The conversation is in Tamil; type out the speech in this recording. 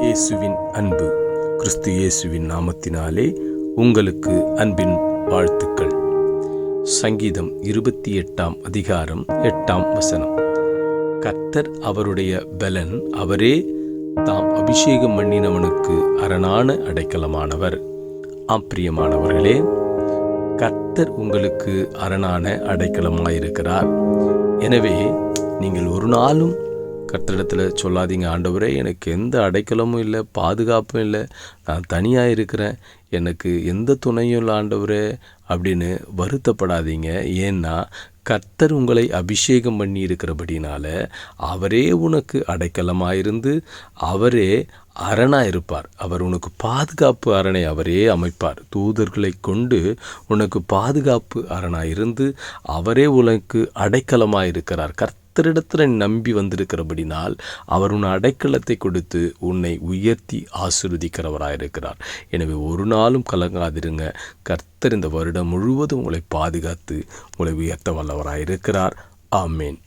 இயேசுவின் அன்பு. கிறிஸ்து இயேசுவின் நாமத்தினாலே உங்களுக்கு அன்பின் வாழ்த்துக்கள். சங்கீதம் 28ஆம் அதிகாரம் 8ஆம் வசனம். கர்த்தர் அவருடைய பலன், அவரே தாம் அபிஷேகம் பண்ணினவனுக்கு அரணான அடைக்கலமானவர். பிரியமானவர்களே, கர்த்தர் உங்களுக்கு அரணான அடைக்கலமாயிருக்கிறார். எனவே நீங்கள் ஒரு நாளும் கர்த்தரிடத்தில் சொல்லாதீங்க, ஆண்டவரே எனக்கு எந்த அடைக்கலமும் இல்லை, பாதுகாப்பும் இல்லை, நான் தனியாக இருக்கிறேன், எனக்கு எந்த துணையும் இல்லை ஆண்டவரே அப்படின்னு வருத்தப்படாதீங்க. ஏன்னா கர்த்தர் உங்களை அபிஷேகம் பண்ணி இருக்கிறபடினால அவரே உனக்கு அடைக்கலமாயிருந்து அவரே அரணாக இருப்பார். அவர் உனக்கு பாதுகாப்பு அரணை அவரே அமைப்பார். தூதர்களை கொண்டு உனக்கு பாதுகாப்பு அரணாக இருந்து அவரே உனக்கு அடைக்கலமாயிருக்கிறார். கர்த்தரிடத்தில் நம்பி வந்திருக்கிறபடினால் அவர் உன் அடைக்கலத்தை கொடுத்து உன்னை உயர்த்தி ஆசீர்வதிக்கிறவராயிருக்கிறார். எனவே ஒரு நாளும் கலங்காதிருங்க. கர்த்தர் இந்த வருடம் முழுவதும் உங்களை பாதுகாத்து உங்களை உயர்த்த வல்லவராயிருக்கிறார். ஆமேன்.